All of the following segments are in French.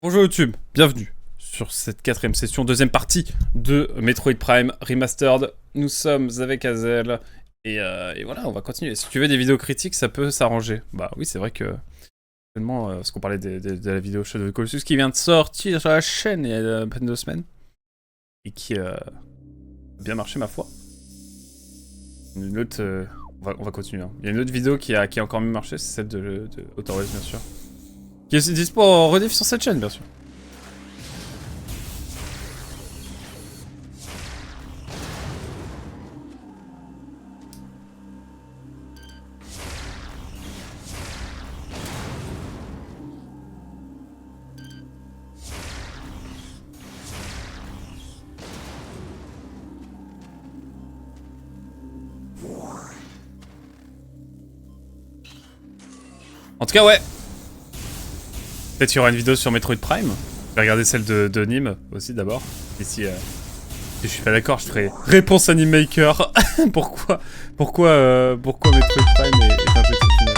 Bonjour YouTube, bienvenue sur cette quatrième session, deuxième partie de Metroid Prime Remastered. Nous sommes avec Hazel et voilà, on va continuer. Si tu veux des vidéos critiques, ça peut s'arranger. Bah oui, c'est vrai que tellement, parce qu'on parlait de la vidéo Shadow of the Colossus qui vient de sortir sur la chaîne il y a à peine 2 semaines et qui a bien marché ma foi. Une autre, on va continuer. Hein. Il y a une autre vidéo qui a encore mieux marché, c'est celle de Outer Wilds, bien sûr. Qui est dispo en rediff sur cette chaîne, bien sûr. En tout cas, ouais. Peut-être qu'il y aura une vidéo sur Metroid Prime. Je vais regarder celle de Nîmes aussi d'abord. Et si je suis pas d'accord, je ferai réponse à Nîmes Maker. pourquoi Metroid Prime est un jeu exceptionnel.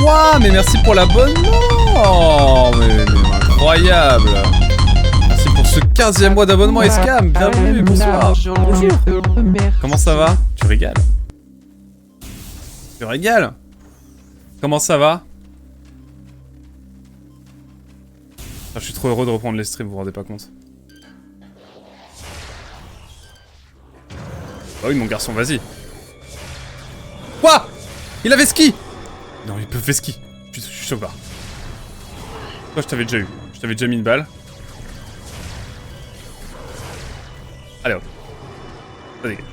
Waouh, mais merci pour l'abonnement. Mais incroyable. Merci pour ce 15e mois d'abonnement Escam. Bienvenue, bonsoir. Bonjour. Comment ça va? Tu régales? Tu régales? Comment ça va? Ah, je suis trop heureux de reprendre les streams, vous vous rendez pas compte. Bah oui mon garçon, vas-y. Quoi? Il avait ski? Non, il peut faire ski. Je suis chaud. Toi je t'avais déjà eu. Je t'avais déjà mis une balle. Allez hop. Ça dégage.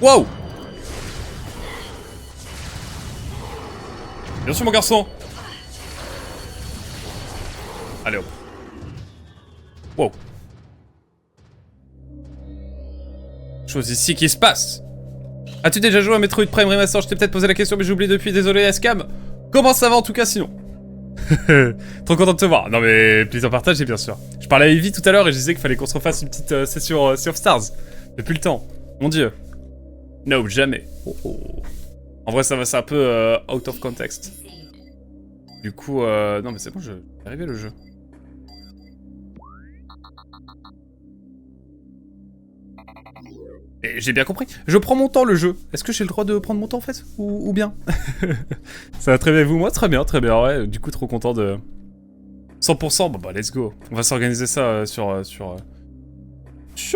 Wow! Bien sûr mon garçon. Allez hop. Wow. Chose ici qui se passe. As-tu déjà joué à Metroid Prime Remaster? Je t'ai peut-être posé la question mais j'ai oublié depuis, désolé Escam. Comment ça va en tout cas sinon? Trop content de te voir. Non mais plaisir partagé bien sûr. Je parlais à Evie tout à l'heure et je disais qu'il fallait qu'on se refasse une petite session Sea of Stars. Depuis le temps. Mon dieu. No, jamais. Oh, oh. En vrai ça va, c'est un peu out of context. Du coup, non mais c'est bon, je vais arriver le jeu. Et j'ai bien compris. Je prends mon temps le jeu. Est-ce que j'ai le droit de prendre mon temps en fait? Ou bien? Ça va très bien vous, moi? Très bien, ouais. Du coup, trop content de... 100%, bah let's go. On va s'organiser ça sur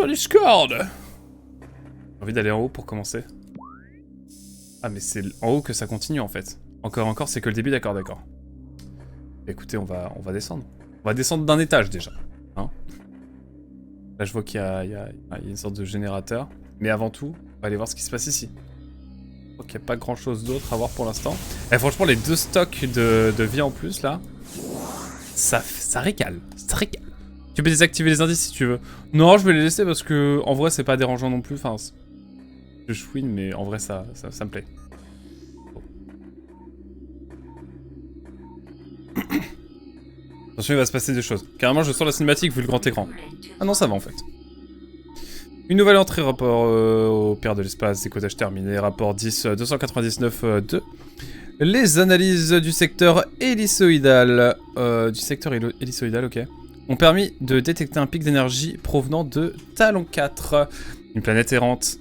Discord. J'ai envie d'aller en haut pour commencer. Ah mais c'est en haut que ça continue en fait. Encore, c'est que le début, d'accord. Écoutez, on va descendre. On va descendre d'un étage déjà. Hein, là je vois qu'il y a une sorte de générateur. Mais avant tout, on va aller voir ce qui se passe ici. Je crois qu'il n'y a pas grand chose d'autre à voir pour l'instant. Et franchement, les deux stocks de vie en plus là, ça régale. Ça régale. Tu peux désactiver les indices si tu veux. Non, je vais les laisser parce que en vrai, c'est pas dérangeant non plus. Enfin, je chouine, mais en vrai, ça me plaît. Attention, il va se passer des choses. Carrément, je sens la cinématique vu le grand écran. Ah non, ça va en fait. Une nouvelle entrée, rapport au Père de l'espace, décodage terminé, rapport 10-299-2. Les analyses du secteur hélicoïdal, ok, ont permis de détecter un pic d'énergie provenant de Talon 4, une planète errante.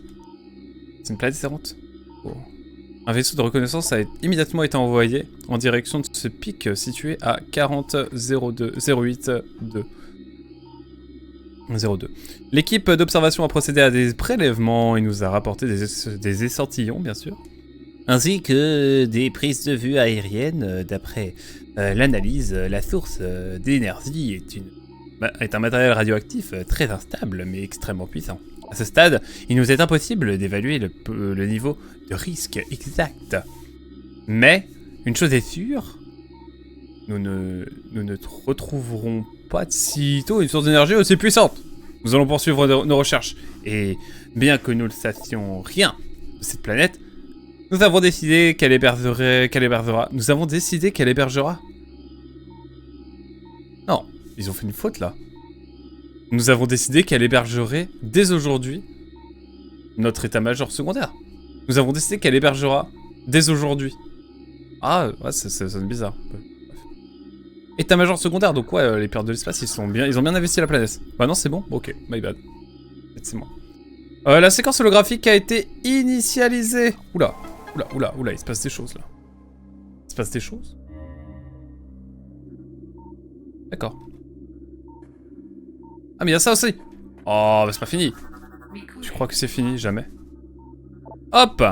C'est une planète errante? Oh. Un vaisseau de reconnaissance a immédiatement été envoyé en direction de ce pic situé à 40-02-08-2. 02. L'équipe d'observation a procédé à des prélèvements et nous a rapporté des échantillons, bien sûr, ainsi que des prises de vue aériennes. D'après l'analyse, la source d'énergie est un matériel radioactif très instable mais extrêmement puissant. À ce stade, il nous est impossible d'évaluer le niveau de risque exact. Mais, une chose est sûre, nous ne retrouverons pas de sitôt une source d'énergie aussi puissante. Nous allons poursuivre nos recherches. Et bien que nous ne sachions rien de cette planète, nous avons décidé qu'elle hébergera. Nous avons décidé qu'elle hébergera. Non, ils ont fait une faute là. Nous avons décidé qu'elle hébergerait dès aujourd'hui notre état-major secondaire. Nous avons décidé qu'elle hébergera dès aujourd'hui Ah, ouais, ça sonne bizarre. État-major secondaire, donc ouais, les pirates de l'espace, ils ont bien investi la planète. Bah non, c'est bon. Ok, my bad. C'est moi. La séquence holographique a été initialisée. Oula, oula, il se passe des choses là. Il se passe des choses? D'accord. Ah mais il y a ça aussi. Oh, bah c'est pas fini. Je crois que c'est fini, jamais. Hop.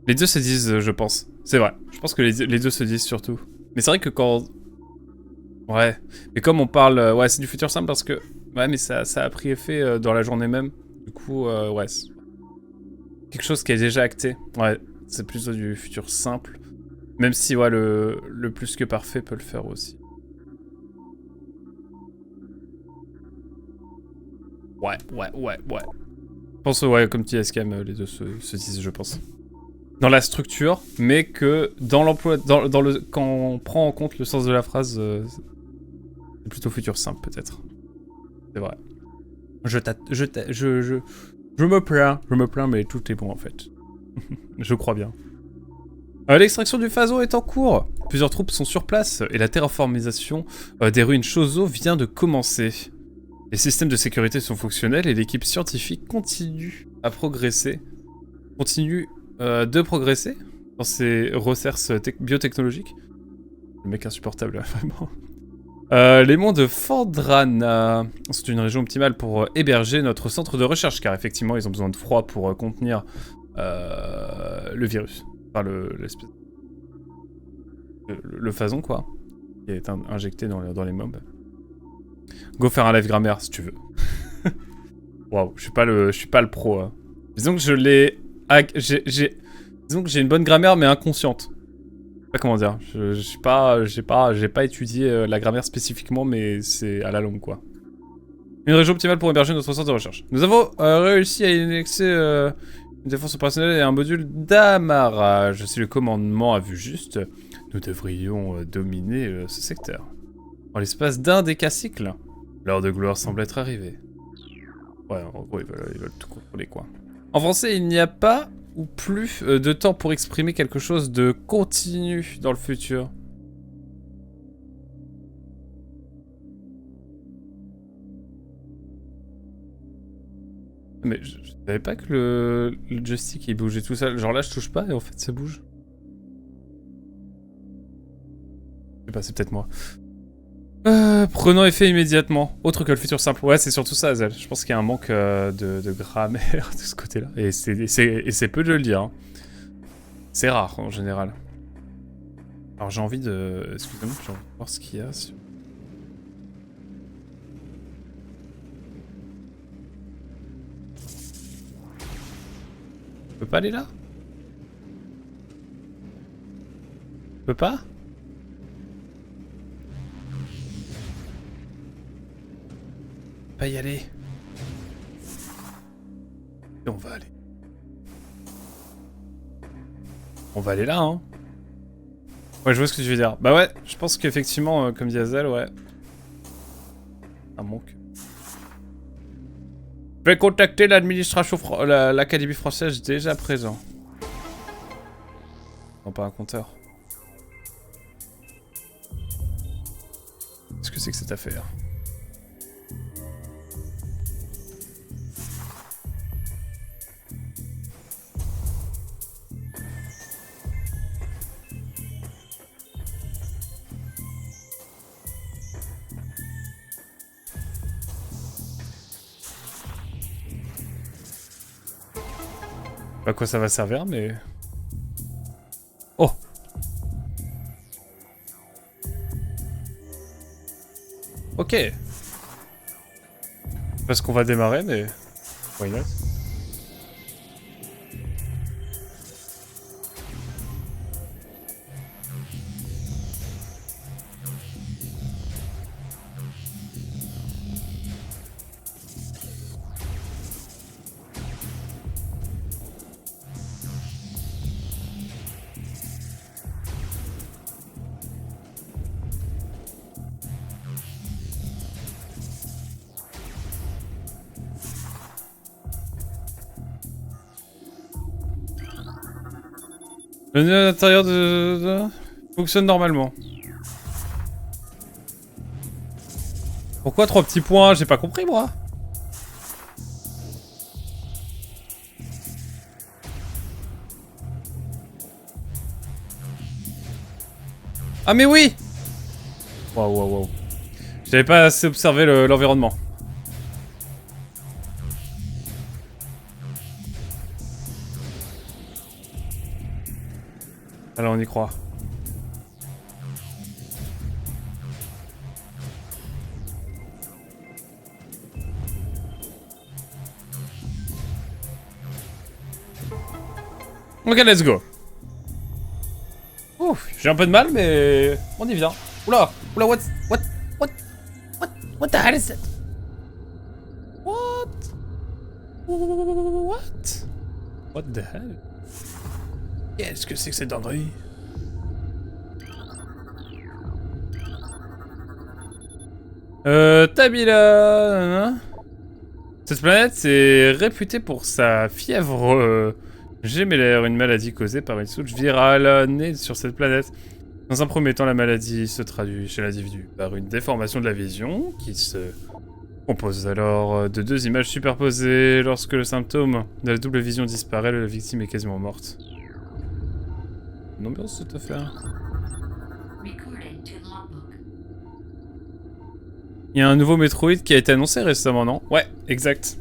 Les deux se disent, je pense. C'est vrai. Je pense que les deux se disent surtout. Mais c'est vrai que quand... Ouais. Mais comme on parle... ouais, c'est du futur simple parce que... Ouais, mais ça a pris effet dans la journée même. Du coup, ouais. Quelque chose qui est déjà acté. Ouais, c'est plutôt du futur simple. Même si, ouais, le plus que parfait peut le faire aussi. Ouais. Je pense, ouais, comme tu dis, SKM, les deux se disent, je pense. Dans la structure, mais que dans l'emploi, quand on prend en compte le sens de la phrase, c'est plutôt futur simple peut-être. C'est vrai. Je me plains, mais tout est bon en fait. Je crois bien. L'extraction du phaso est en cours. Plusieurs troupes sont sur place et la terraformisation des ruines Chozo vient de commencer. Les systèmes de sécurité sont fonctionnels et l'équipe scientifique continue à progresser. Continue de progresser dans ses recherches biotechnologiques. Le mec insupportable, vraiment. Les monts de Fordrana sont une région optimale pour héberger notre centre de recherche, car effectivement, ils ont besoin de froid pour contenir le virus. Enfin, le phason, quoi. Qui est injecté dans les mobs. Go faire un live grammaire, si tu veux. Waouh, je suis pas le pro. Hein. Disons que je l'ai... Disons que j'ai une bonne grammaire, mais inconsciente. Je sais pas comment dire. J'ai pas étudié la grammaire spécifiquement, mais c'est à la longue, quoi. Une région optimale pour héberger notre centre de recherche. Nous avons réussi à annexer une défense opérationnelle et un module d'amarrage. Si le commandement a vu juste, nous devrions dominer ce secteur. En l'espace d'un décacycle, l'heure de gloire semble être arrivée. Ouais, en gros, ils veulent tout contrôler, quoi. En français, il n'y a pas ou plus de temps pour exprimer quelque chose de continu dans le futur. Mais je savais pas que le joystick il bougeait tout seul. Genre là, je touche pas et en fait, ça bouge. Je sais pas, c'est peut-être moi. Prenons effet immédiatement. Autre que le futur simple. Ouais, c'est surtout ça, Azel. Je pense qu'il y a un manque de grammaire de ce côté-là. Et c'est peu de le dire. Hein. C'est rare, en général. Alors, j'ai envie de... Excusez-moi, j'ai envie de voir ce qu'il y a. Je peux pas aller là? Je peux pas? Pas y aller. Et on va aller. On va aller là, hein. Ouais, je vois ce que tu veux dire. Bah ouais, je pense qu'effectivement, comme dit Azel, ouais. Un manque. Je vais contacter l'administration, l'Académie française déjà présent. Non, pas un compteur. Qu'est-ce que c'est que cette affaire? Pas à quoi ça va servir, mais... Oh! Ok! Parce qu'on va démarrer, mais... Why not? Le nœud à l'intérieur fonctionne normalement. Pourquoi 3 petits points? J'ai pas compris moi. Ah mais oui. Waouh waouh waouh. J'avais pas assez observé l'environnement. Alors on y croit. Ok, let's go. Ouf, j'ai un peu de mal, mais on y vient. Oula, oula, what, what the hell is that? What the hell? Qu'est-ce que c'est que cette dinguerie? Tabila. Cette planète est réputée pour sa fièvre gémellaire, une maladie causée par une souche virale née sur cette planète. Dans un premier temps, la maladie se traduit chez l'individu par une déformation de la vision, qui se compose alors de 2 images superposées. Lorsque le symptôme de la double vision disparaît, la victime est quasiment morte. Une ambiance cette affaire. Il y a un nouveau Metroid qui a été annoncé récemment, non? Ouais, exact.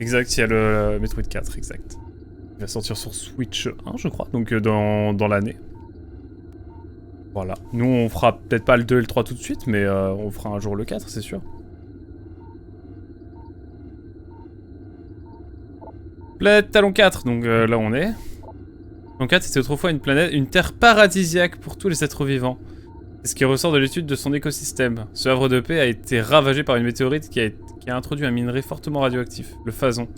Exact, il y a le Metroid 4, exact. Il va sortir sur Switch 1, je crois, donc dans l'année. Voilà. Nous, on fera peut-être pas le 2 et le 3 tout de suite, mais on fera un jour le 4, c'est sûr. Planète Talon 4, donc là on est. Talon 4 était autrefois une terre paradisiaque pour tous les êtres vivants. C'est ce qui ressort de l'étude de son écosystème. Ce havre de paix a été ravagé par une météorite qui a introduit un minerai fortement radioactif, le phazon.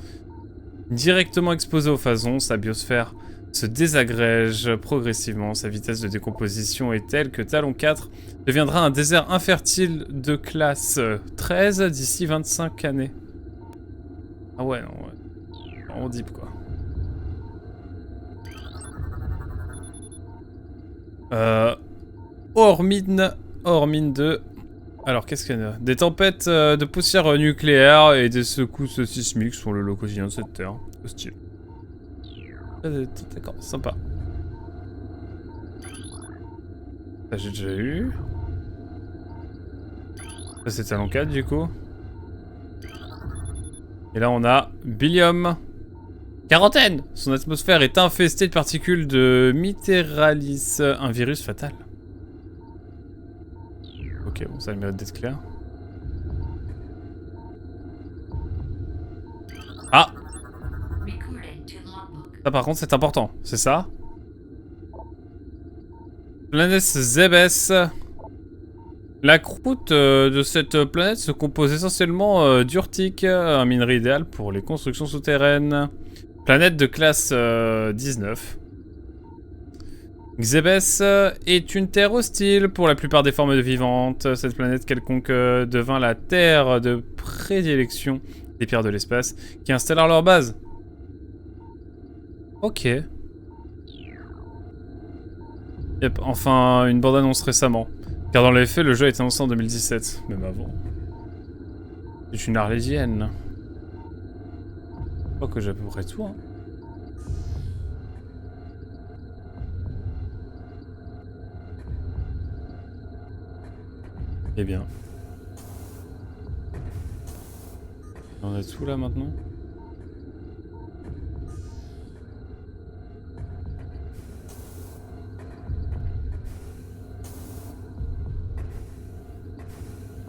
Directement exposé au phazon, sa biosphère se désagrège progressivement. Sa vitesse de décomposition est telle que Talon 4 deviendra un désert infertile de classe 13 d'ici 25 années. Ah ouais, non, ouais. Vraiment deep, quoi. Ormine 2. Alors, qu'est-ce qu'il y a? Des tempêtes de poussière nucléaire et des secousses sismiques sont le lot quotidien de cette terre. Hostile. D'accord, sympa. Ça, j'ai déjà eu. Ça, c'est Talon 4, du coup. Et là, on a Billium. Quarantaine! Son atmosphère est infestée de particules de Miteralis, un virus fatal. Ok, bon, ça a le mérite d'être clair. Ah! Ça, par contre, c'est important. C'est ça? Planète Zebes. La croûte de cette planète se compose essentiellement d'urtique, un minerai idéal pour les constructions souterraines. Planète de classe 19. Xebes est une terre hostile pour la plupart des formes de vivantes. Cette planète quelconque devint la terre de prédilection des pierres de l'espace qui installèrent leur base. Ok. Yep, enfin une bande-annonce récemment. Car dans les faits, le jeu a été annoncé en 2017, même avant. C'est une arlésienne. Je crois que j'ai à peu près tout, hein. Eh bien. On est tout là maintenant?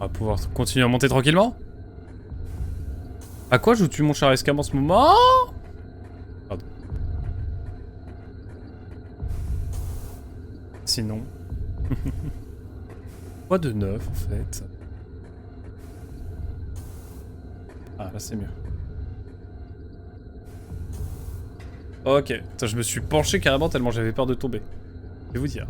On va pouvoir continuer à monter tranquillement? À quoi joues-tu mon cher Escam en ce moment? Pardon. Sinon. Quoi de neuf en fait? Ah là c'est mieux. Ok. Putain, je me suis penché carrément tellement j'avais peur de tomber. Je vais vous dire.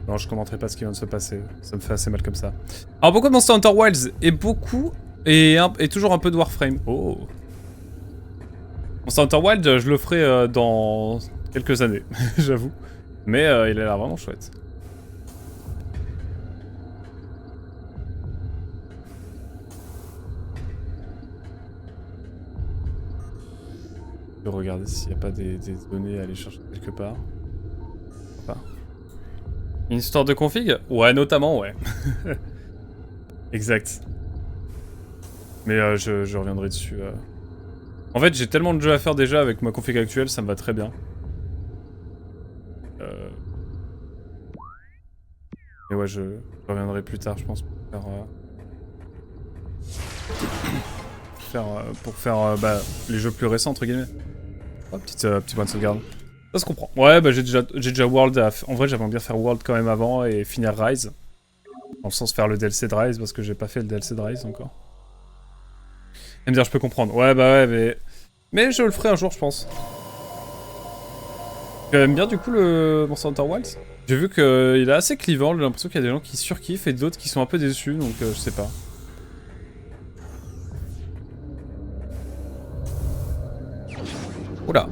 Non, je commenterai pas ce qui vient de se passer. Ça me fait assez mal comme ça. Alors, beaucoup de Monster Hunter Wilds et beaucoup... Et toujours un peu de Warframe. Oh. Monster Hunter Wild, je le ferai dans quelques années, j'avoue. Mais il a l'air vraiment chouette. Je vais regarder s'il n'y a pas des données à aller chercher quelque part. Pas. Une histoire de config? Ouais, notamment, ouais. Exact. Mais je reviendrai dessus. En fait, j'ai tellement de jeux à faire déjà avec ma config actuelle, ça me va très bien. Mais ouais, je reviendrai plus tard, je pense, pour faire bah, les jeux plus récents, entre guillemets. Oh, petit point de sauvegarde. Ça se comprend. Ouais, bah j'ai déjà World à... En vrai, j'aimerais bien faire World quand même avant et finir Rise. Dans le sens faire le DLC de Rise, parce que j'ai pas fait le DLC de Rise encore. Et me dire, je peux comprendre. Ouais, bah ouais, mais je le ferai un jour, je pense. Tu aimes bien, du coup, le Monster Hunter Wilds? J'ai vu qu'il est assez clivant, j'ai l'impression qu'il y a des gens qui surkiffent et d'autres qui sont un peu déçus, donc je sais pas. Oula.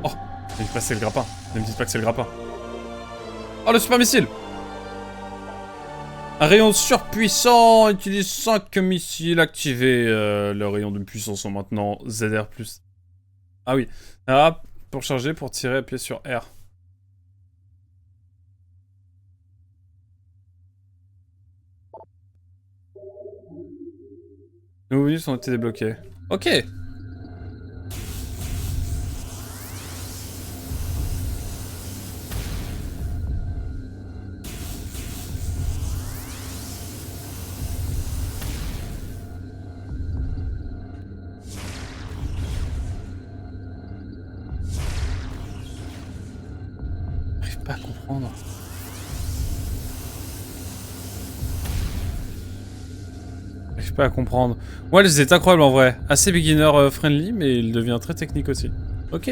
Oh, ne me dites pas que c'est le grappin. Ne me dites pas que c'est le grappin. Oh, le super missile! Un rayon surpuissant utilise 5 missiles activés. Le rayon de puissance sont maintenant ZR+. Ah oui. Ah, pour charger, pour tirer, appuyez sur R. Nos bonus ont été débloqués. Ok. J'arrive pas à comprendre. J'arrive pas à comprendre. Ouais, c'est incroyable en vrai. Assez beginner friendly, mais il devient très technique aussi. Ok.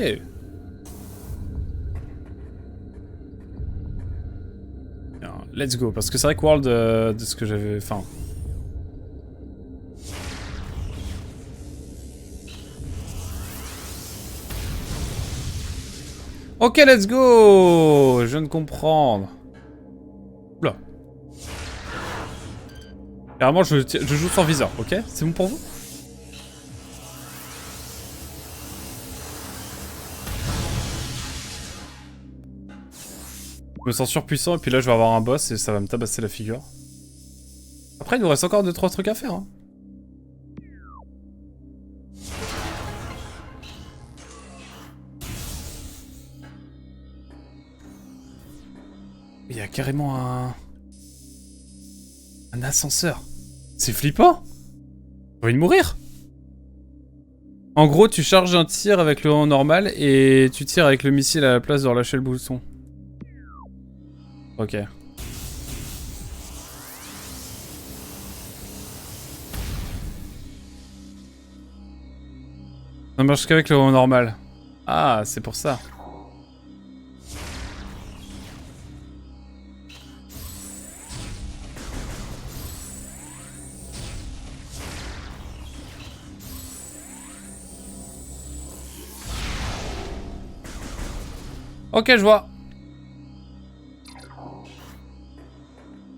Let's go, parce que c'est vrai que World, de ce que j'avais... Enfin... Ok, let's go. Je viens de comprendre. Oula. Carrément, je joue sans viseur, ok? C'est bon pour vous? Je me sens surpuissant et puis là je vais avoir un boss et ça va me tabasser la figure. Après il nous reste encore 2-3 trucs à faire hein. Il y a carrément un ascenseur. C'est flippant. J'ai envie de mourir. En gros tu charges un tir avec le normal et tu tires avec le missile à la place de relâcher le bouton. Ok. Ça marche qu'avec le normal. Ah, c'est pour ça. Ok, je vois.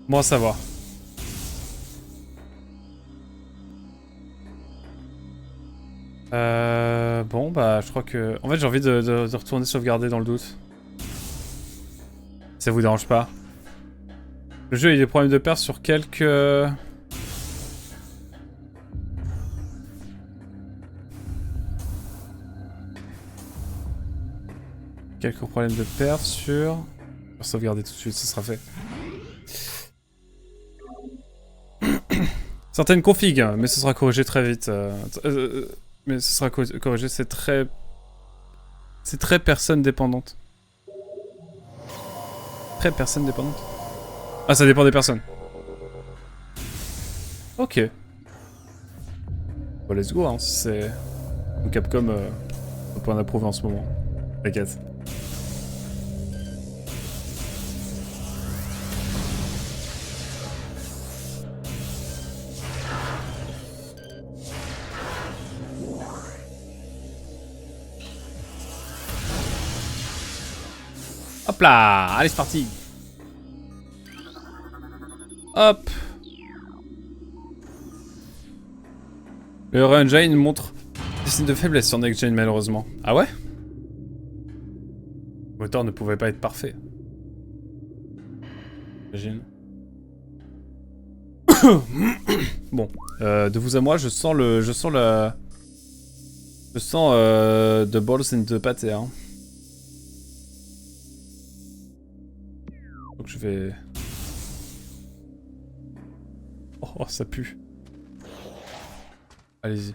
Bon à savoir. Bon, bah, je crois que... En fait, j'ai envie de retourner sauvegarder dans le doute. Si ça vous dérange pas. Le jeu, il a des problèmes de perf sur quelques... Quelques problèmes de perf sur... Je vais sauvegarder tout de suite, ça sera fait. Certaines configs, mais ce sera corrigé très vite. Mais ce sera corrigé, c'est très... C'est très personne dépendante. Très personne dépendante. Ah, ça dépend des personnes. Ok. Bon, let's go, hein, si c'est... Capcom au point d'approuver en ce moment. T'inquiète. Hop là! Allez, c'est parti! Hop! Le Engine montre des signes de faiblesse sur Next Gen, malheureusement. Ah ouais? Le moteur ne pouvait pas être parfait. J'imagine. Bon, de vous à moi, je sens the balls in the pâté, hein. Donc je vais... Oh, ça pue. Allez-y.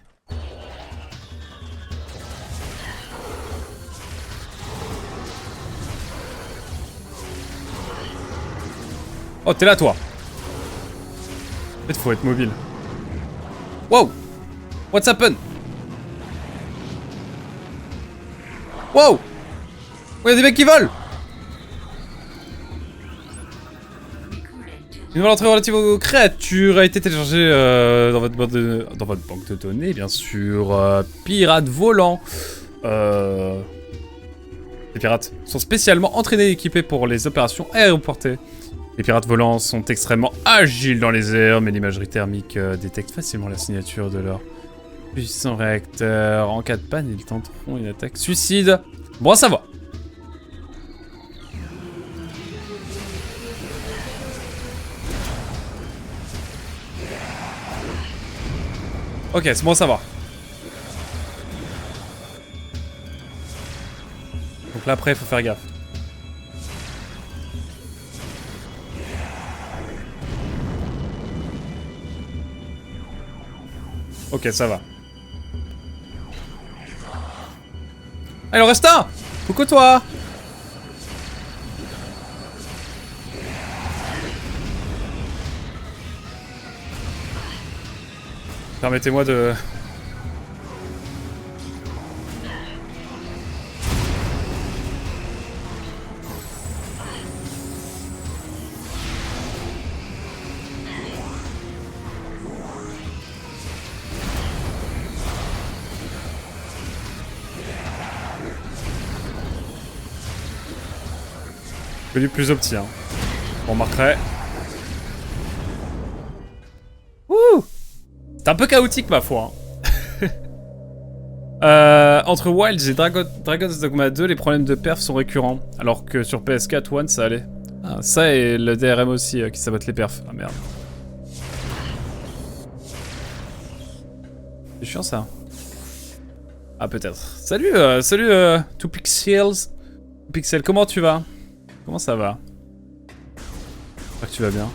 Oh, t'es là, toi. En fait, faut être mobile. Wow! What's happened? Wow! Oh, y'a des mecs qui volent! Une nouvelle entrée relative aux créatures a été téléchargée dans votre banque de données, bien sûr. Pirates volants. Les pirates sont spécialement entraînés et équipés pour les opérations aéroportées. Les pirates volants sont extrêmement agiles dans les airs, mais l'imagerie thermique détecte facilement la signature de leur puissant réacteur. En cas de panne, ils tenteront une attaque suicide. Bon à savoir. Ok, c'est bon à savoir. Donc là après, il faut faire gaffe. Ok, ça va. Allez, il en reste un! Coucou toi! Permettez-moi de... du plus opti, hein. On remarquerait. Ouh! C'est un peu chaotique, ma foi. Hein. Entre Wilds et Dragon's Dogma 2, les problèmes de perf sont récurrents. Alors que sur PS4 One, ça allait. Ah, ça et le DRM aussi qui sabote les perfs. Ah merde. C'est chiant ça. Ah peut-être. Salut, salut 2Pixels. Pixel, comment tu vas? Comment ça va? J'espère que tu vas bien.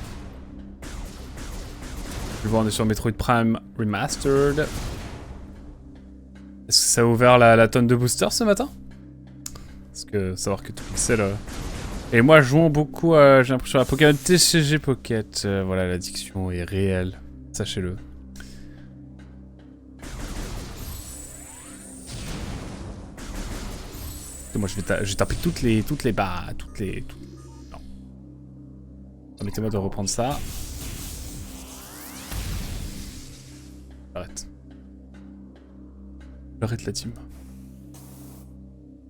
Je vois, on est sur Metroid Prime Remastered. Est-ce que ça a ouvert la tonne de boosters ce matin? Parce que savoir que 2Pixel... Et moi, jouant beaucoup, j'ai l'impression, à Pokémon TCG Pocket. Voilà, l'addiction est réelle. Sachez-le. Moi, je vais taper toutes les barres, Non. Permettez-moi de reprendre ça. J'arrête. J'arrête la team.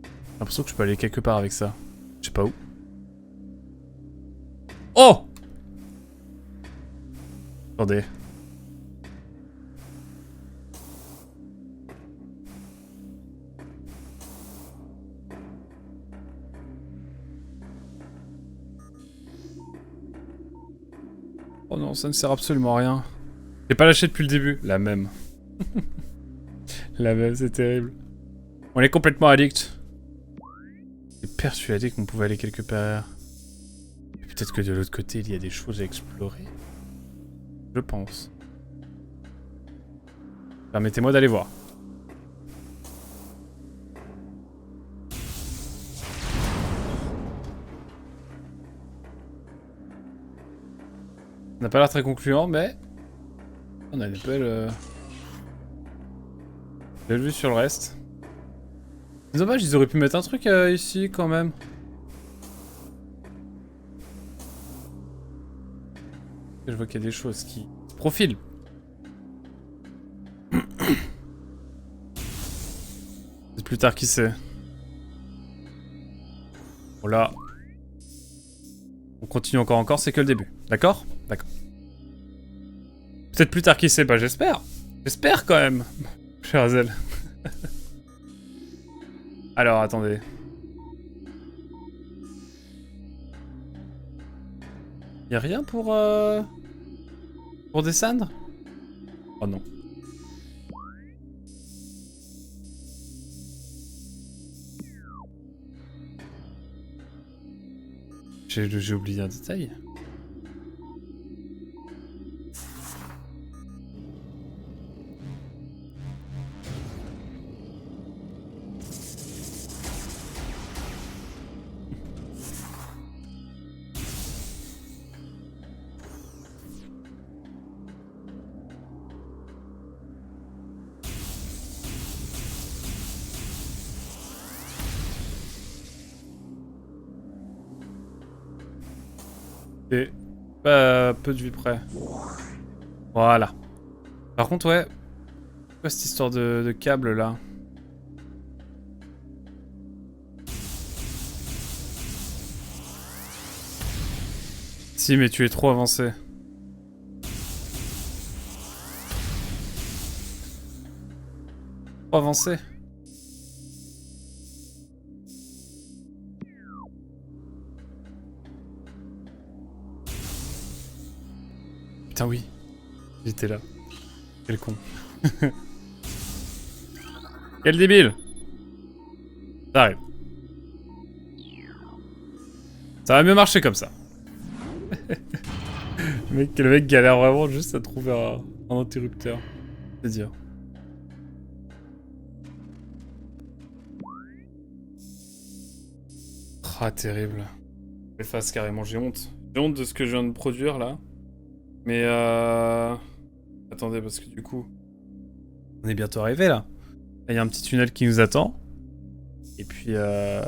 J'ai l'impression que je peux aller quelque part avec ça. Je sais pas où. Oh! Attendez. Oh non, ça ne sert absolument à rien. J'ai pas lâché depuis le début. La même. La même, c'est terrible. On est complètement addict. J'étais persuadé qu'on pouvait aller quelque part. Peut-être que de l'autre côté, il y a des choses à explorer. Je pense. Permettez-moi d'aller voir. Ça n'a pas l'air très concluant, mais... On a des belles vues sur le reste. C'est dommage, ils auraient pu mettre un truc ici quand même. Je vois qu'il y a des choses qui se profilent. C'est plus tard qui sait. Bon là. On continue encore, c'est que le début. D'accord? D'accord. Peut-être plus tard qui sait, bah j'espère. J'espère quand même. Cher Azel. Alors attendez. Y'a rien pour descendre? Oh non. J'ai oublié un détail. Et pas peu de vue près. Voilà. Par contre, ouais. Quoi cette histoire de câble là? Si, mais tu es trop avancé. Trop avancé. Putain oui, j'étais là. Quel con. Quel débile. Ça arrive. Ça va mieux marcher comme ça. Le mec galère vraiment juste à trouver un interrupteur. C'est dire. Ah terrible. Efface carrément, j'ai honte. J'ai honte de ce que je viens de produire là. Mais attendez, parce que du coup... On est bientôt arrivé là. Il y a un petit tunnel qui nous attend. Et puis de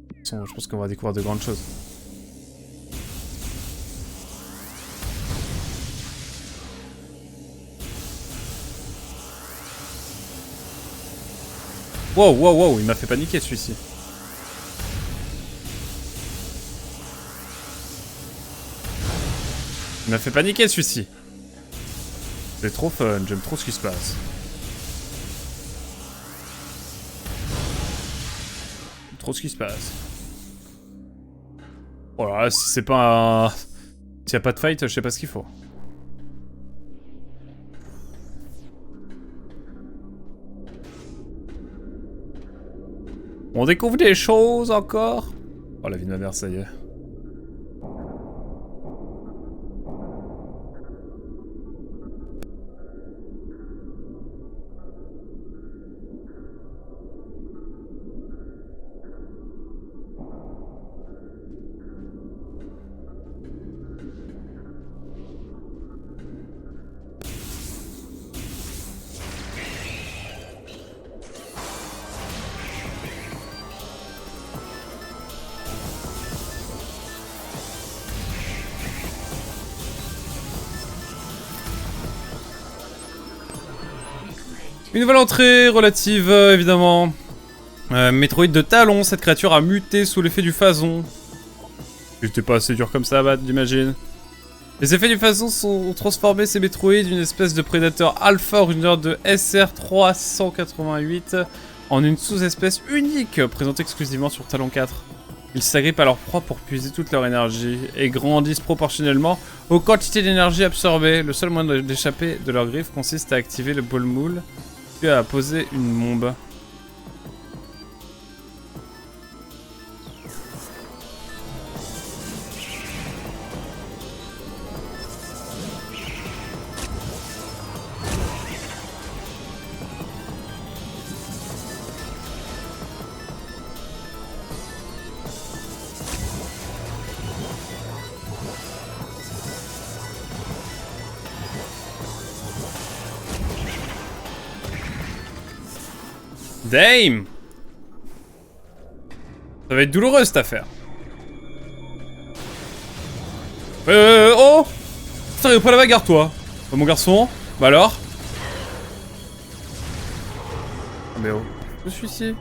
toute façon, je pense qu'on va découvrir de grandes choses. Wow, wow, wow, il m'a fait paniquer celui-ci. Il m'a fait paniquer celui-ci. C'est trop fun, j'aime trop ce qui se passe. J'aime trop ce qui se passe. Voilà, si c'est pas un... S'il y a pas de fight, je sais pas ce qu'il faut. On découvre des choses encore. Oh la vie de ma mère, ça y est. Une nouvelle entrée relative, évidemment. Metroid de talon, cette créature a muté sous l'effet du phazon. J'étais pas assez dur comme ça à battre, j'imagine. Les effets du phazon ont transformé ces Metroid d'une espèce de prédateur alpha originaire de SR388 en une sous-espèce unique présentée exclusivement sur Talon 4. Ils s'agrippent à leur proie pour puiser toute leur énergie et grandissent proportionnellement aux quantités d'énergie absorbées. Le seul moyen d'échapper de leurs griffes consiste à activer le ball moule puis à poser une bombe. Damn! Ça va être douloureux cette affaire. Oh! T'arrives pas à la bagarre toi? Mon garçon? Bah alors? Ah mais oh, je suis ici.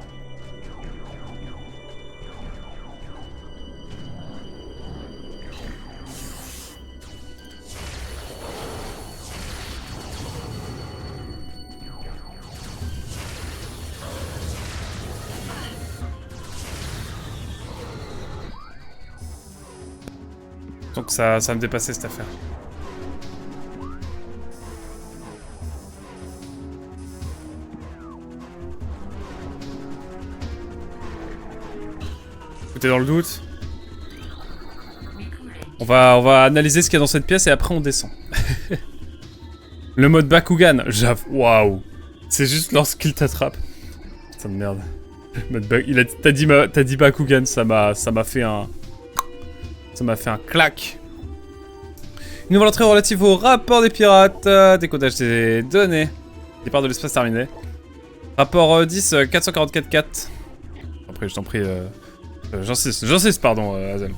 Donc ça me dépassait cette affaire. T'es dans le doute. On va analyser ce qu'il y a dans cette pièce et après on descend. Le mode Bakugan, j'avoue, waouh. C'est juste lorsqu'il t'attrape. Putain de merde. T'as dit Bakugan, ça m'a fait un... Ça m'a fait un clac. Une nouvelle entrée relative au rapport des pirates. Décodage des données. Départ de l'espace terminé. Rapport 10, 444-4. Après, je t'en prie... J'insiste, pardon, Hazel.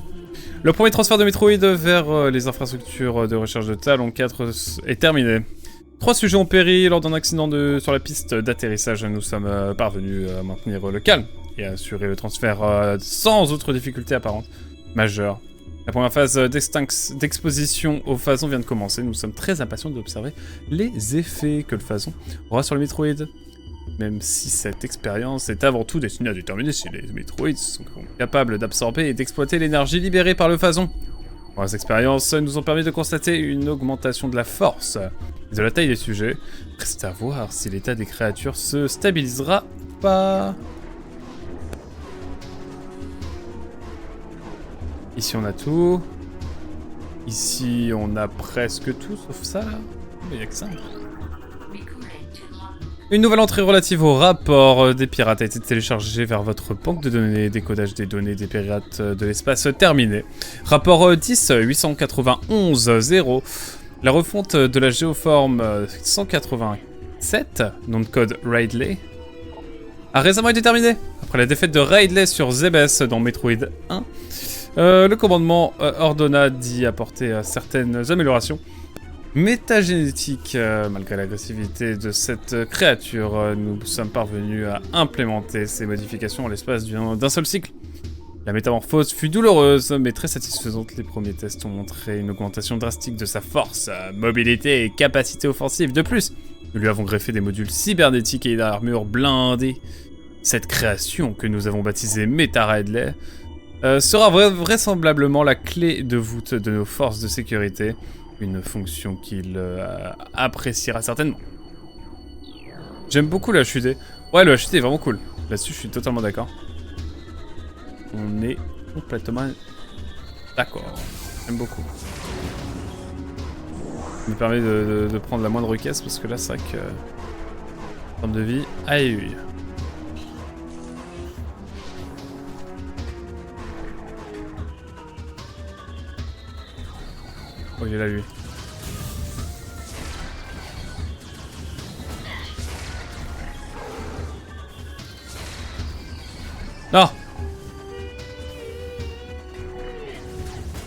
Le premier transfert de Metroid vers les infrastructures de recherche de Talon 4 est terminé. 3 sujets ont péri lors d'un accident sur la piste d'atterrissage. Nous sommes parvenus à maintenir le calme et à assurer le transfert sans autre difficulté apparente majeure. La première phase d'exposition au phason vient de commencer. Nous sommes très impatients d'observer les effets que le phason aura sur le Metroid. Même si cette expérience est avant tout destinée à déterminer si les Metroids sont capables d'absorber et d'exploiter l'énergie libérée par le phason. Les expériences nous ont permis de constater une augmentation de la force et de la taille des sujets. Reste à voir si l'état des créatures se stabilisera ou pas. Ici on a tout. Ici on a presque tout sauf ça là. Mais y'a que ça. Une nouvelle entrée relative au rapport des pirates a été téléchargée vers votre banque de données. Décodage des données des pirates de l'espace terminé. Rapport 10 891 0. La refonte de la géoforme 187, nom de code Ridley, a récemment été terminée. Après la défaite de Ridley sur Zebes dans Metroid 1, le commandement ordonna d'y apporter certaines améliorations. Métagénétique, malgré l'agressivité de cette créature, nous sommes parvenus à implémenter ces modifications en l'espace d'un seul cycle. La métamorphose fut douloureuse, mais très satisfaisante. Les premiers tests ont montré une augmentation drastique de sa force, mobilité et capacité offensive. De plus, nous lui avons greffé des modules cybernétiques et d'armure blindée. Cette création, que nous avons baptisée Meta Ridley, sera vraisemblablement la clé de voûte de nos forces de sécurité. Une fonction qu'il appréciera certainement. J'aime beaucoup le HUD. Ouais, le HUD est vraiment cool. Là-dessus, je suis totalement d'accord. On est complètement d'accord. J'aime beaucoup. Ça me permet de prendre la moindre caisse parce que là, c'est vrai que... en termes de vie, aïe. Oh, il est là, lui. Non!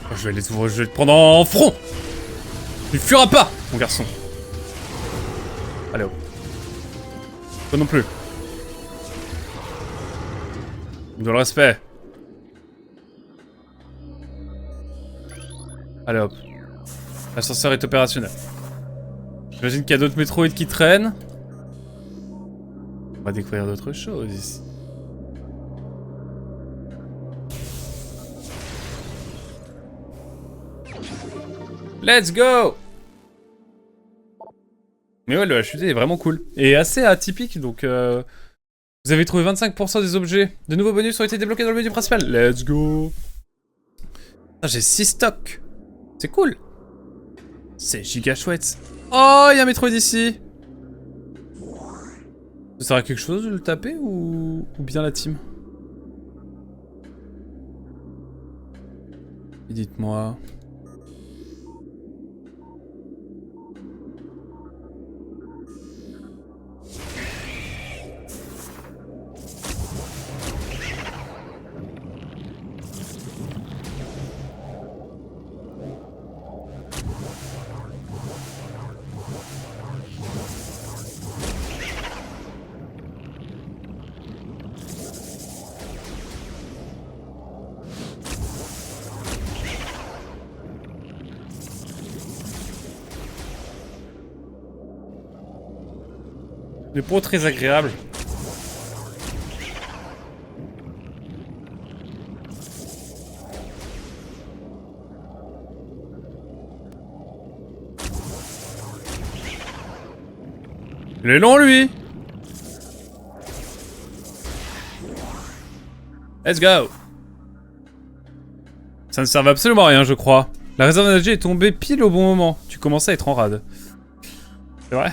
Oh, je vais te prendre en front! Tu ne fuiras pas, mon garçon! Allez hop. Toi non plus. De le respect. Allez hop. L'ascenseur est opérationnel. J'imagine qu'il y a d'autres Metroid qui traînent. On va découvrir d'autres choses ici. Let's go! Mais ouais, le HUD est vraiment cool. Et assez atypique, donc... Vous avez trouvé 25% des objets. De nouveaux bonus ont été débloqués dans le menu principal. Let's go! Ah, j'ai 6 stocks. C'est cool. C'est giga chouette. Oh, il y a un Metroid ici. Ça sert à quelque chose de le taper ou bien la team? Dites-moi. n'est pas très agréable. Il est long, lui. Let's go. Ça ne servait absolument à rien, je crois. La réserve d'énergie est tombée pile au bon moment. Tu commençais à être en rade. C'est vrai?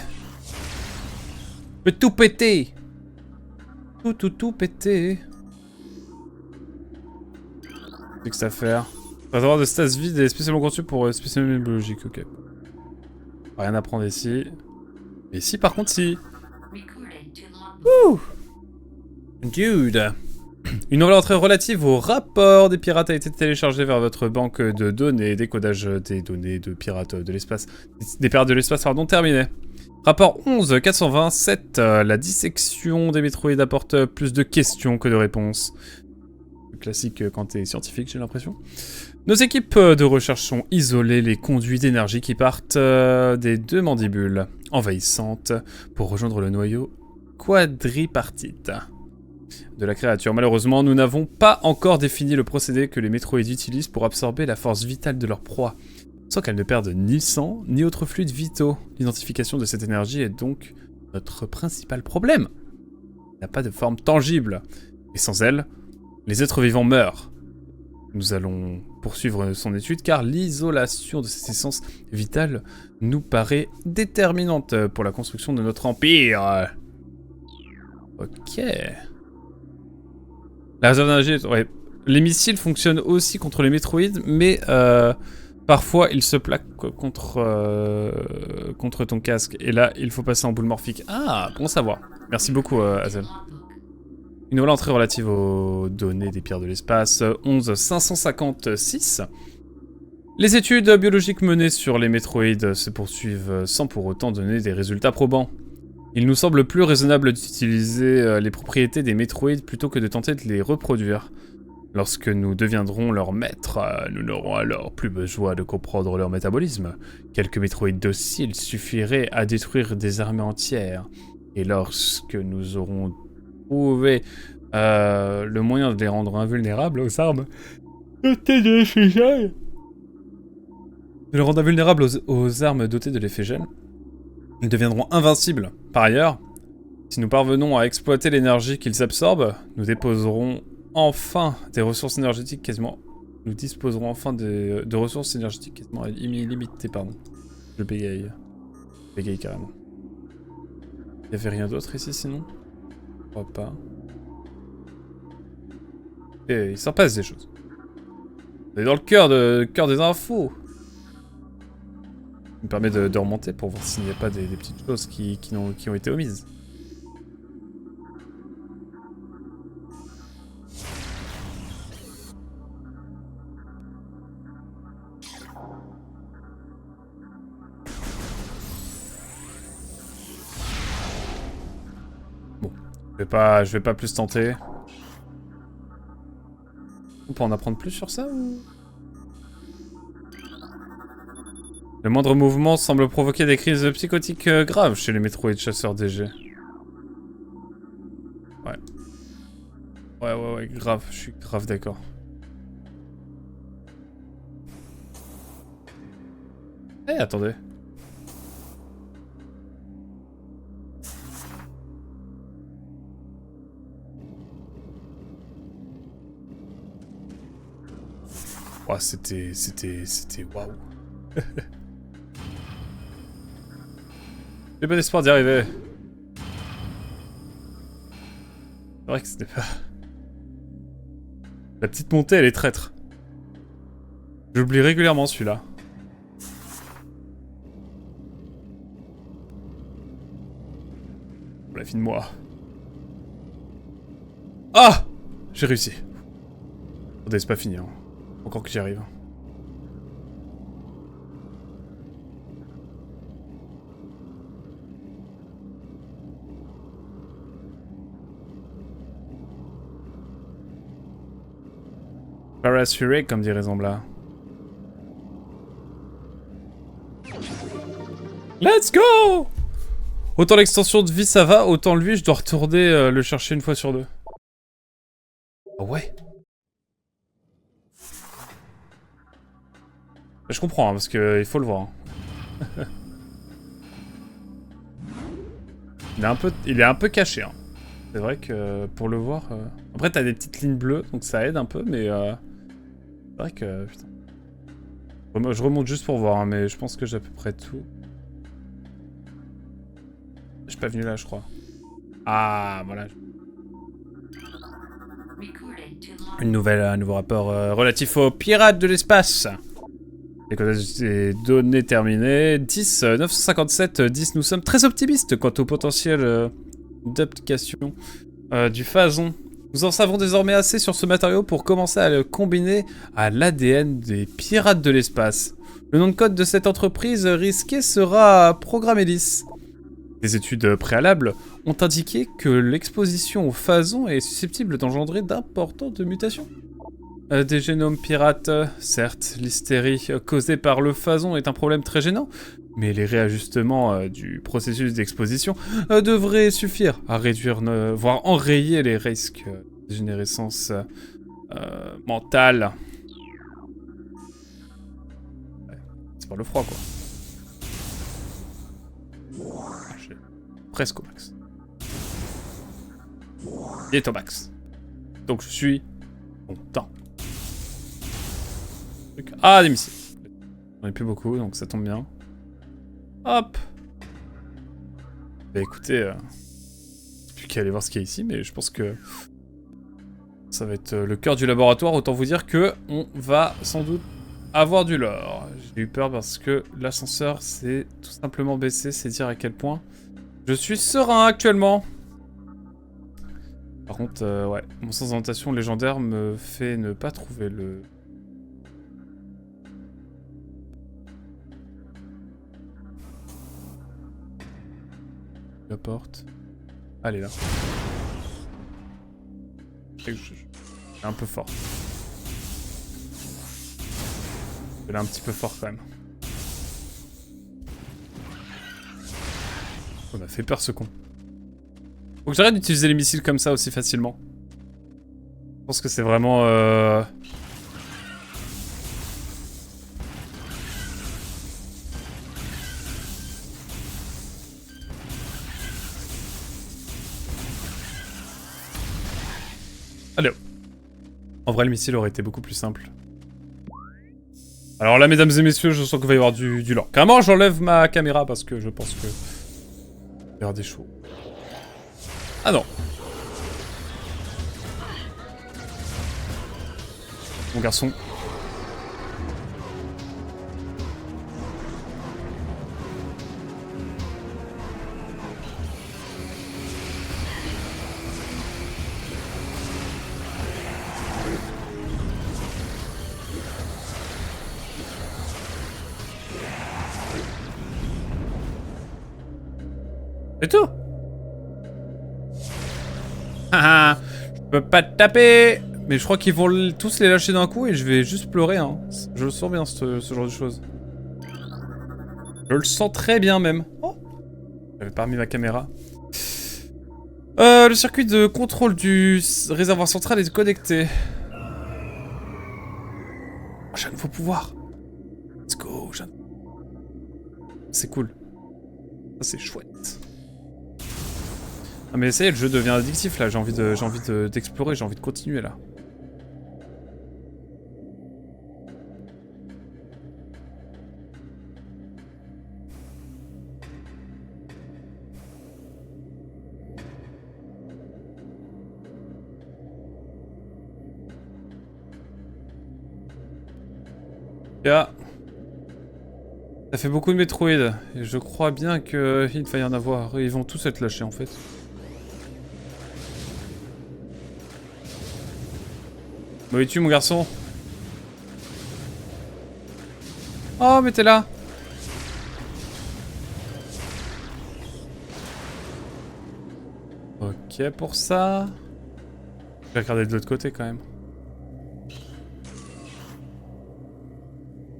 Je peux tout péter. Tout péter. Qu'est-ce que ça fait? Réservoir de stase vide et spécialement conçu pour spécialement biologique, ok. Rien à prendre ici. Mais si, par contre, si. Ouh. Dude. Une nouvelle entrée relative au rapport des pirates a été téléchargée vers votre banque de données. Décodage des données de pirates de l'espace. Des pirates de l'espace, pardon, terminé. Rapport 11-427. La dissection des métroïdes apporte plus de questions que de réponses. Classique quand t'es scientifique, j'ai l'impression. Nos équipes de recherche sont isolées les conduits d'énergie qui partent des deux mandibules envahissantes pour rejoindre le noyau quadripartite de la créature. Malheureusement, nous n'avons pas encore défini le procédé que les métroïdes utilisent pour absorber la force vitale de leur proie, sans qu'elles ne perdent ni sang, ni autres fluides vitaux. L'identification de cette énergie est donc notre principal problème. Elle n'a pas de forme tangible, et sans elle, les êtres vivants meurent. Nous allons poursuivre son étude car l'isolation de cette essence vitale nous paraît déterminante pour la construction de notre empire. Ok. La réserve d'énergie, ouais. Les missiles fonctionnent aussi contre les métroïdes, mais parfois ils se plaquent contre ton casque. Et là, il faut passer en boule morphique. Ah, bon savoir. Merci beaucoup, Hazel. Une nouvelle entrée relative aux données des pirates de l'espace, 11-556. Les études biologiques menées sur les métroïdes se poursuivent sans pour autant donner des résultats probants. Il nous semble plus raisonnable d'utiliser les propriétés des métroïdes plutôt que de tenter de les reproduire. Lorsque nous deviendrons leurs maîtres, nous n'aurons alors plus besoin de comprendre leur métabolisme. Quelques métroïdes dociles suffiraient à détruire des armées entières. Et lorsque nous aurons trouvé le moyen de les rendre invulnérables aux armes dotées de l'effet gel, de les rendre invulnérables aux armes dotées de l'effet gel, ils deviendront invincibles. Par ailleurs, si nous parvenons à exploiter l'énergie qu'ils absorbent, nous disposerons enfin des ressources énergétiques quasiment... Nous disposerons enfin de ressources énergétiques quasiment illimitées, pardon. Je bégaye. Je bégaye carrément. Il n'y avait rien d'autre ici sinon? Je crois pas. Et il s'en passe des choses. On est dans le cœur des infos. Ça me permet de remonter pour voir s'il n'y a pas des petites choses qui ont été omises. Bon, je vais pas plus tenter. On peut en apprendre plus sur ça ou... Le moindre mouvement semble provoquer des crises psychotiques graves chez les métroïdes chasseurs DG. Ouais. Ouais, grave, je suis grave d'accord. Eh, attendez. Oh, c'était waouh. J'ai pas d'espoir d'y arriver. C'est vrai que c'était pas... La petite montée, elle est traître. J'oublie régulièrement celui-là. La fin de moi. Ah! J'ai réussi. Attendez, c'est pas fini. Hein. Encore que j'y arrive. Paraspheric, comme dirait Zambla. Let's go! Autant l'extension de vie ça va, autant lui je dois retourner le chercher une fois sur deux. Ah ouais. Je comprends, hein, parce qu'il faut le voir. Hein. il est un peu caché. Hein. C'est vrai que pour le voir... Après t'as des petites lignes bleues, donc ça aide un peu, mais... C'est vrai que... Putain. Je remonte juste pour voir, hein, mais je pense que j'ai à peu près tout. Je suis pas venu là, je crois. Ah, voilà. Un nouveau rapport relatif aux pirates de l'espace. Les données terminées. 10, 957, 10. Nous sommes très optimistes quant au potentiel d'application du phazon. Nous en savons désormais assez sur ce matériau pour commencer à le combiner à l'ADN des pirates de l'espace. Le nom de code de cette entreprise risquée sera Programmelis. Des études préalables ont indiqué que l'exposition au phazon est susceptible d'engendrer d'importantes mutations. Des génomes pirates, certes, l'hystérie causée par le phazon est un problème très gênant, mais les réajustements du processus d'exposition devraient suffire à réduire, voire enrayer les risques de dégénérescence mentale. Ouais, c'est par le froid, quoi. Presque au max. Il est au max. Donc je suis content. Ah, des missiles. J'en ai plus beaucoup, donc ça tombe bien. Hop. Bah écoutez, plus qu'à aller voir ce qu'il y a ici, mais je pense que ça va être le cœur du laboratoire. Autant vous dire que on va sans doute avoir du lore. J'ai eu peur parce que l'ascenseur s'est tout simplement baissé, c'est dire à quel point je suis serein actuellement. Par contre, ouais, mon sens d'orientation légendaire me fait ne pas trouver le... La porte. Elle est là. C'est un peu fort. Elle est un petit peu fort quand même. On a fait peur ce con. Faut que j'arrête d'utiliser les missiles comme ça aussi facilement. Je pense que c'est vraiment... Allez hop. En vrai, le missile aurait été beaucoup plus simple. Alors là, mesdames et messieurs, je sens qu'il va y avoir du lore. Carrément, j'enlève ma caméra parce que je pense que... Il va y avoir des chevaux. Ah non. Mon garçon. C'est tout. Haha, je peux pas te taper. Mais je crois qu'ils vont tous les lâcher d'un coup et je vais juste pleurer. Hein. Je le sens bien, ce genre de choses. Je le sens très bien même. Oh, j'avais pas remis ma caméra. Le circuit de contrôle du réservoir central est connecté. Oh, j'ai un nouveau pouvoir. Let's go. C'est cool. Ça, c'est chouette. Ah mais ça y est, le jeu devient addictif là, j'ai envie d'explorer, j'ai envie de continuer là. Yeah. Ça fait beaucoup de Metroid, et je crois bien qu'il va y en avoir, ils vont tous être lâchés en fait. Où es-tu mon garçon? Oh mais t'es là. Ok pour ça. Je vais regarder de l'autre côté quand même. Ça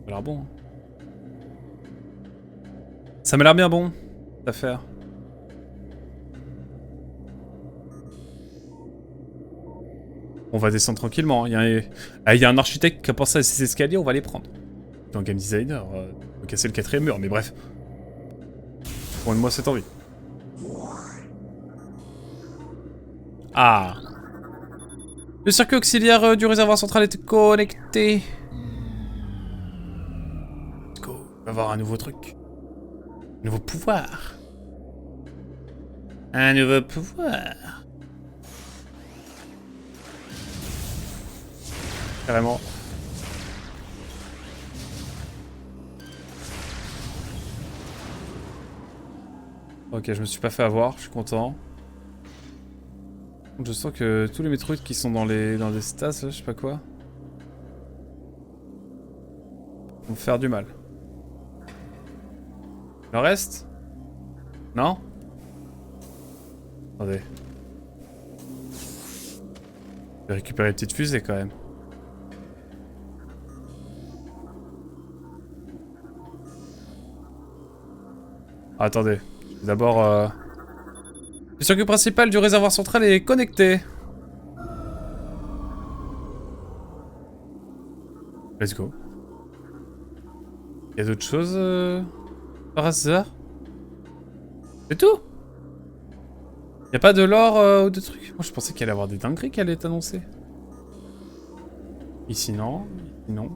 a l'air bon. Hein. Ça m'a l'air bien bon, cette affaire. On va descendre tranquillement. Il y a un architecte qui a pensé à ces escaliers, on va les prendre. Un game designer, faut casser le 4ème mur, mais bref. Prends-moi cette envie. Ah. Le circuit auxiliaire du réservoir central est connecté. Let's go. On va avoir un nouveau truc. Un nouveau pouvoir. Un nouveau pouvoir. Carrément. Ok, je me suis pas fait avoir, je suis content. Je sens que tous les Metroid qui sont dans les stats, là, je sais pas quoi, vont me faire du mal. Le reste? Non? Attendez. Je vais récupérer une petite fusée quand même. Ah, attendez. D'abord, le circuit principal du réservoir central est connecté. Let's go. Y'a d'autres choses par hasard? C'est tout? Y'a pas de lore ou de trucs? Moi je pensais qu'il allait y avoir des dingueries qui allaient être annoncées. Ici non, ici non.